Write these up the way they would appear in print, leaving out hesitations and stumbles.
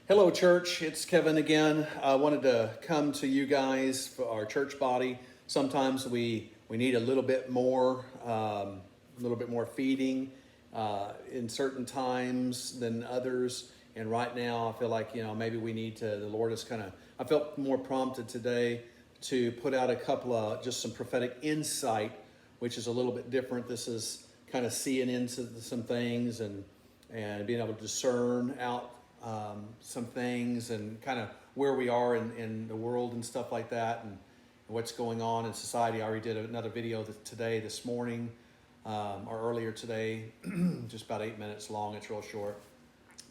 Hello, church. It's Kevin again. I wanted to come to you guys for our church body. Sometimes we need a little bit more feeding in certain times than others. And right now, I feel like maybe we need to. The Lord is I felt more prompted today to put out a couple of just some prophetic insight, which is a little bit different. This is kind of seeing into some things and being able to discern out some things and kind of where we are in the world and stuff like that, and what's going on in society. I already did another video this morning, or earlier today, just about 8 minutes long. It's real short,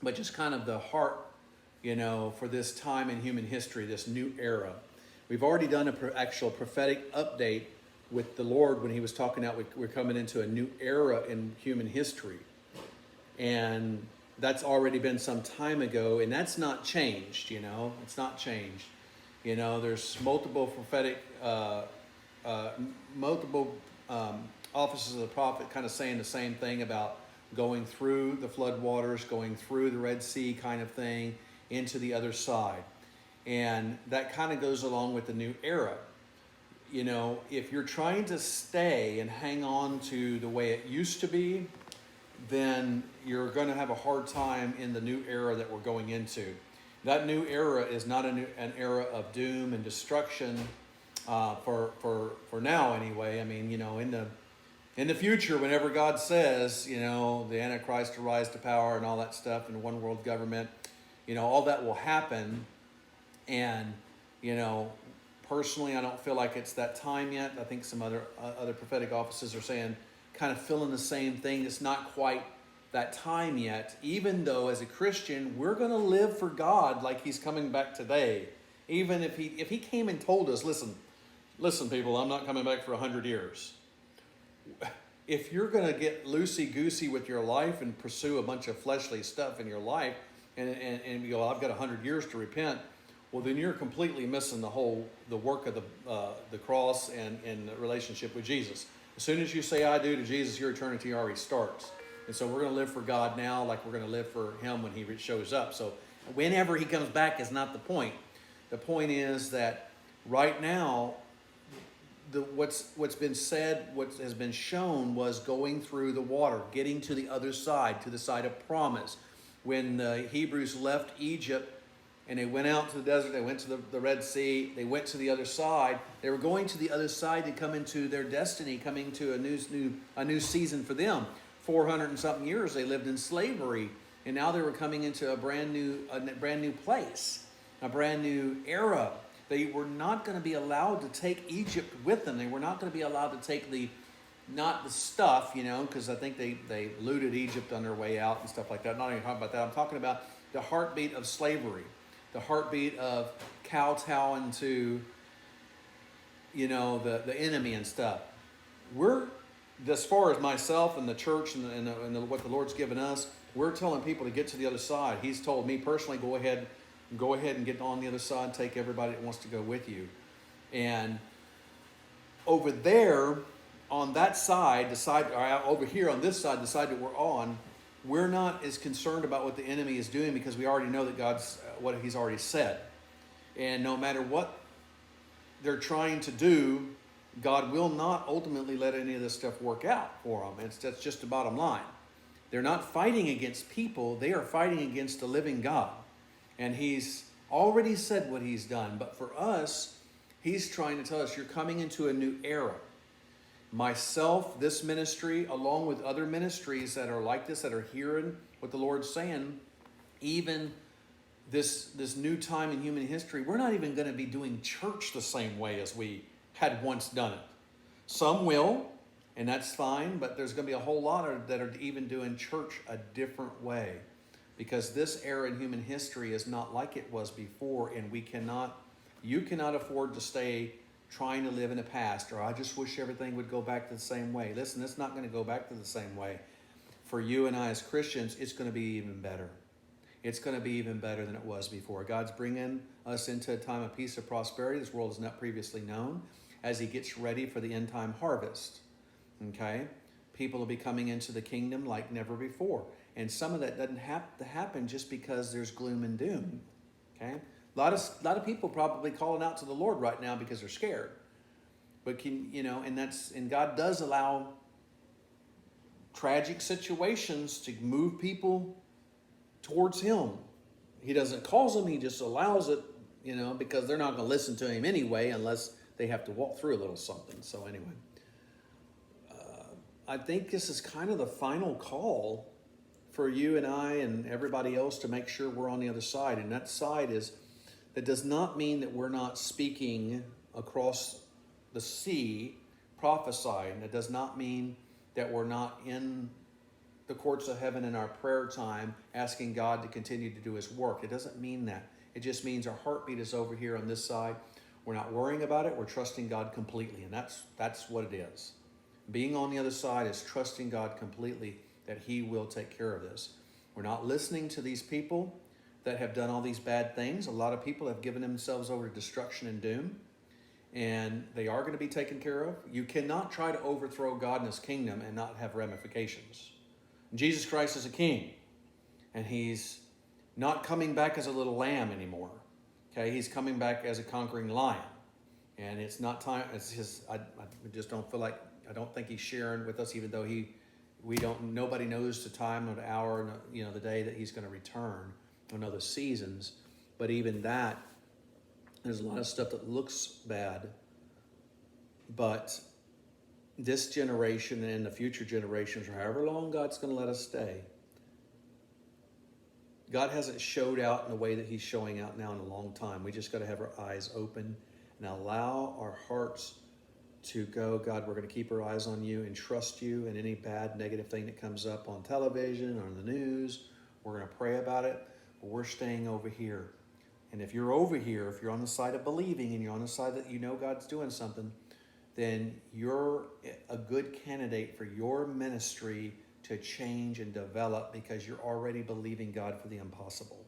but just kind of the heart, for this time in human history, this new era. We've already done an actual prophetic update with the Lord when he was talking out. We're coming into a new era in human history. And that's already been some time ago, and that's not changed, It's not changed. There's multiple prophetic, offices of the prophet kind of saying the same thing about going through the flood waters, going through the Red Sea kind of thing, into the other side. And that kind of goes along with the new era. If you're trying to stay and hang on to the way it used to be, then you're going to have a hard time in the new era that we're going into. That new era is not an era of doom and destruction for now anyway. I mean, in the future, whenever God says, the Antichrist will rise to power and all that stuff, and one world government, all that will happen. And, personally, I don't feel like it's that time yet. I think some other prophetic offices are saying, kind of feeling the same thing. It's not quite that time yet, even though as a Christian, we're going to live for God like he's coming back today. Even if he came and told us, listen, people, I'm not coming back for 100 years. If you're going to get loosey-goosey with your life and pursue a bunch of fleshly stuff in your life and you go, I've got 100 years to repent, well, then you're completely missing the work of the cross and the relationship with Jesus. As soon as you say I do to Jesus, your eternity already starts. And so we're going to live for God now like we're going to live for him when he shows up. So whenever he comes back is not the point. The point is that right now, what's been said, what has been shown was going through the water, getting to the other side, to the side of promise. When the Hebrews left Egypt, and they went out to the desert, they went to the Red Sea, they went to the other side. They were going to the other side to come into their destiny, coming to a new season for them. 400 and something years they lived in slavery, and now they were coming into a brand new place, a brand new era. They were not going to be allowed to take Egypt with them. They were not going to be allowed to take not the stuff, because I think they looted Egypt on their way out and stuff like that. I'm not even talking about that. I'm talking about the heartbeat of slavery. The heartbeat of kowtowing to, the enemy and stuff. We're, as far as myself and the church and what the Lord's given us, we're telling people to get to the other side. He's told me personally, go ahead and get on the other side, take everybody that wants to go with you. And over there, on that side, or over here on this side, the side that we're on, we're not as concerned about what the enemy is doing because we already know that God's what he's already said. And no matter what they're trying to do, God will not ultimately let any of this stuff work out for them. That's just the bottom line. They're not fighting against people. They are fighting against the living God. And he's already said what he's done. But for us, he's trying to tell us, you're coming into a new era. Myself, this ministry, along with other ministries that are like this, that are hearing what the Lord's saying, even this new time in human history, we're not even going to be doing church the same way as we had once done it. Some will, and that's fine, but there's going to be a whole lot that are even doing church a different way, because this era in human history is not like it was before, and you cannot afford to stay trying to live in the past, or I just wish everything would go back to the same way. Listen, it's not going to go back to the same way. For you and I as Christians, it's going to be even better. It's going to be even better than it was before. God's bringing us into a time of peace and prosperity this world has not previously known, as he gets ready for the end time harvest. Okay? People will be coming into the kingdom like never before. And some of that doesn't have to happen just because there's gloom and doom. Okay? A lot of people probably calling out to the Lord right now because they're scared. But and God does allow tragic situations to move people towards Him. He doesn't cause them, He just allows it, because they're not going to listen to Him anyway unless they have to walk through a little something. So anyway, I think this is kind of the final call for you and I and everybody else to make sure we're on the other side. And that side that does not mean that we're not speaking across the sea, prophesying. That does not mean that we're not in the courts of heaven in our prayer time asking God to continue to do His work. It doesn't mean that. It just means our heartbeat is over here on this side. We're not worrying about it. We're trusting God completely. And that's what it is. Being on the other side is trusting God completely that He will take care of this. We're not listening to these people that have done all these bad things. A lot of people have given themselves over to destruction and doom, and they are going to be taken care of. You cannot try to overthrow God and His kingdom and not have ramifications. Jesus Christ is a king, and He's not coming back as a little lamb anymore. Okay, He's coming back as a conquering lion, and it's not time. It's His. I just don't feel like. I don't think He's sharing with us, even though we don't. Nobody knows the time or the hour, the day that He's going to return, or know the seasons. But even that, there's a lot of stuff that looks bad. But this generation and the future generations, or however long God's going to let us stay, God hasn't showed out in the way that He's showing out now in a long time. We just got to have our eyes open and allow our hearts to go, God, we're going to keep our eyes on You and trust You, and any bad, negative thing that comes up on television or in the news, we're going to pray about it, but we're staying over here. And if you're over here, if you're on the side of believing and you're on the side that God's doing something, then you're a good candidate for your ministry to change and develop because you're already believing God for the impossible.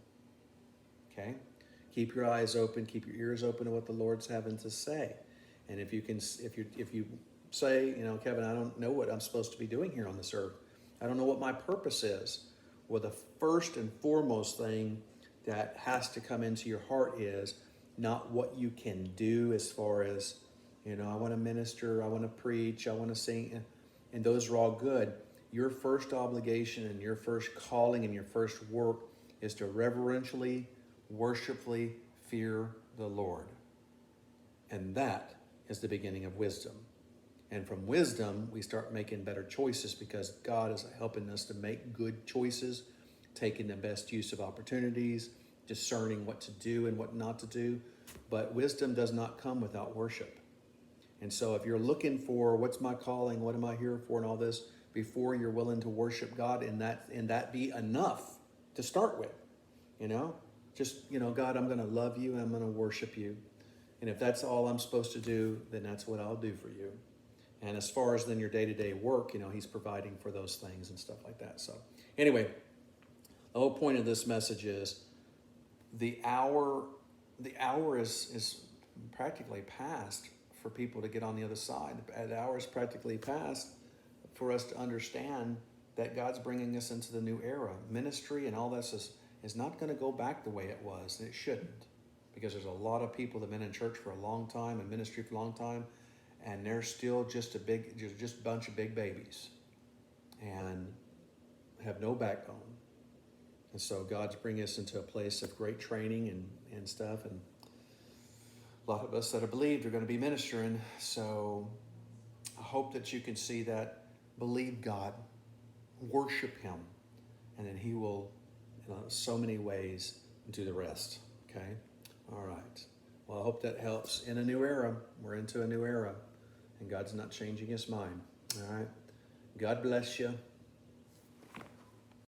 Okay? Keep your eyes open, keep your ears open to what the Lord's having to say. And if you say, Kevin, I don't know what I'm supposed to be doing here on this earth. I don't know what my purpose is. Well, the first and foremost thing that has to come into your heart is not what you can do as far as, I want to minister, I want to preach, I want to sing, and those are all good. Your first obligation and your first calling and your first work is to reverentially, worshipfully fear the Lord. And that is the beginning of wisdom. And from wisdom, we start making better choices because God is helping us to make good choices, taking the best use of opportunities, discerning what to do and what not to do. But wisdom does not come without worship. And so if you're looking for what's my calling, what am I here for, and all this, before you're willing to worship God, and that be enough to start with, God, I'm going to love You and I'm going to worship You. And if that's all I'm supposed to do, then that's what I'll do for You. And as far as then your day-to-day work, He's providing for those things and stuff like that. So anyway, the whole point of this message is the hour is practically past for people to get on the other side. The hour is practically past for us to understand that God's bringing us into the new era. Ministry and all this is not going to go back the way it was, and it shouldn't, because there's a lot of people that have been in church for a long time and ministry for a long time, and they're still just a bunch of big babies and have no backbone. And so God's bringing us into a place of great training and stuff, and a lot of us that have believed are going to be ministering. So I hope that you can see that, believe God, worship Him, and then He will, in so many ways, do the rest. Okay? All right. Well, I hope that helps. In a new era. We're into a new era, and God's not changing His mind. All right? God bless you.